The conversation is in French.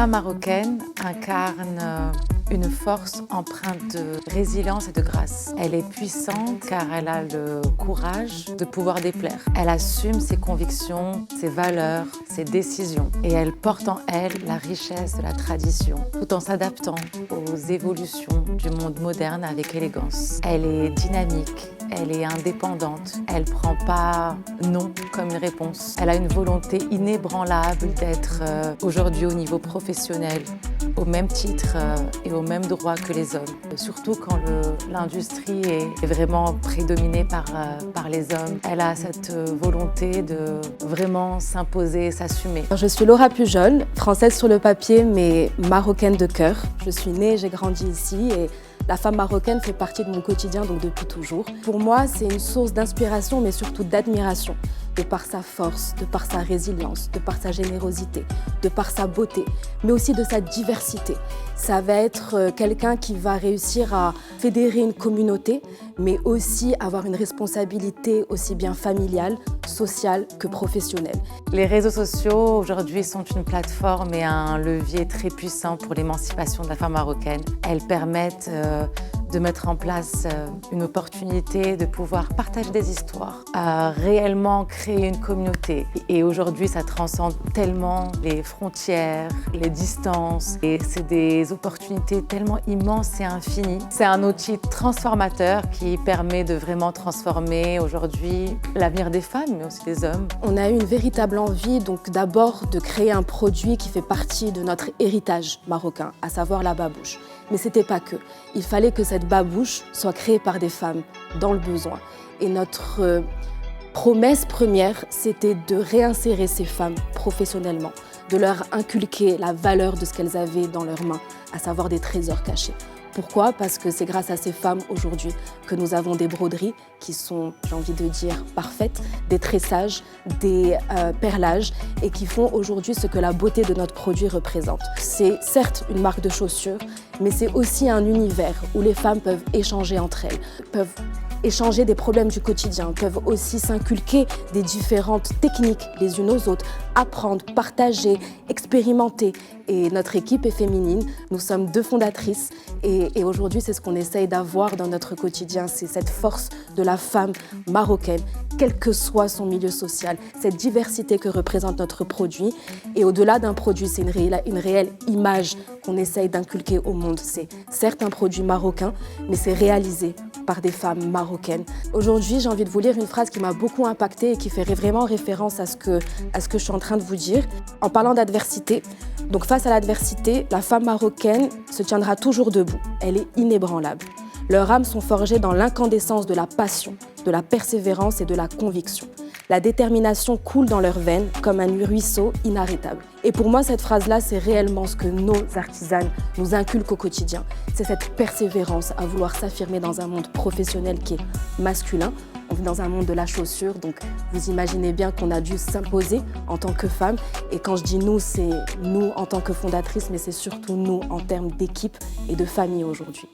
femme marocaine incarne une force empreinte de résilience et de grâce. Elle est puissante car elle a le courage de pouvoir déplaire. Elle assume ses convictions, ses valeurs, ses décisions et elle porte en elle la richesse de la tradition tout en s'adaptant aux évolutions du monde moderne avec élégance. Elle est dynamique. Elle est indépendante, elle ne prend pas non comme une réponse. Elle a une volonté inébranlable d'être aujourd'hui au niveau professionnel, au même titre et au même droit que les hommes. Surtout quand l'industrie est vraiment prédominée par les hommes. Elle a cette volonté de vraiment s'imposer, s'assumer. Je suis Laura Pujol, française sur le papier mais marocaine de cœur. Je suis née et j'ai grandi ici et la femme marocaine fait partie de mon quotidien donc depuis toujours. Pour moi, c'est une source d'inspiration mais surtout d'admiration, de par sa force, de par sa résilience, de par sa générosité, de par sa beauté, mais aussi de sa diversité. Ça va être quelqu'un qui va réussir à fédérer une communauté, mais aussi avoir une responsabilité aussi bien familiale, sociale que professionnelle. Les réseaux sociaux aujourd'hui sont une plateforme et un levier très puissant pour l'émancipation de la femme marocaine. Elles permettent de mettre en place une opportunité de pouvoir partager des histoires, réellement créer une communauté. Et aujourd'hui, ça transcende tellement les frontières, les distances. Et c'est des opportunités tellement immenses et infinies. C'est un outil transformateur qui permet de vraiment transformer aujourd'hui l'avenir des femmes, mais aussi des hommes. On a eu une véritable envie, donc d'abord de créer un produit qui fait partie de notre héritage marocain, à savoir la babouche. Mais c'était pas que. Il fallait que cette babouche soit créée par des femmes dans le besoin. Et notre promesse première, c'était de réinsérer ces femmes professionnellement, de leur inculquer la valeur de ce qu'elles avaient dans leurs mains, à savoir des trésors cachés. Pourquoi? Parce que c'est grâce à ces femmes aujourd'hui que nous avons des broderies qui sont, j'ai envie de dire, parfaites, des tressages, des perlages et qui font aujourd'hui ce que la beauté de notre produit représente. C'est certes une marque de chaussures, mais c'est aussi un univers où les femmes peuvent échanger entre elles, peuvent échanger des problèmes du quotidien, peuvent aussi s'inculquer des différentes techniques les unes aux autres, apprendre, partager, expérimenter. Et notre équipe est féminine, nous sommes 2 fondatrices et aujourd'hui c'est ce qu'on essaye d'avoir dans notre quotidien, c'est cette force de la femme marocaine, quel que soit son milieu social, cette diversité que représente notre produit. Et au-delà d'un produit, c'est une réelle image qu'on essaye d'inculquer au monde. C'est certes un produit marocain, mais c'est réalisé par des femmes marocaines. Aujourd'hui, j'ai envie de vous lire une phrase qui m'a beaucoup impactée et qui fait vraiment référence à ce que je suis en train de vous dire. En parlant d'adversité, donc face à l'adversité, la femme marocaine se tiendra toujours debout. Elle est inébranlable. Leurs âmes sont forgées dans l'incandescence de la passion, de la persévérance et de la conviction. La détermination coule dans leurs veines comme un ruisseau inarrêtable. Et pour moi, cette phrase-là, c'est réellement ce que nos artisanes nous inculquent au quotidien. C'est cette persévérance à vouloir s'affirmer dans un monde professionnel qui est masculin. On vit dans un monde de la chaussure, donc vous imaginez bien qu'on a dû s'imposer en tant que femme. Et quand je dis nous, c'est nous en tant que fondatrices, mais c'est surtout nous en termes d'équipe et de famille aujourd'hui.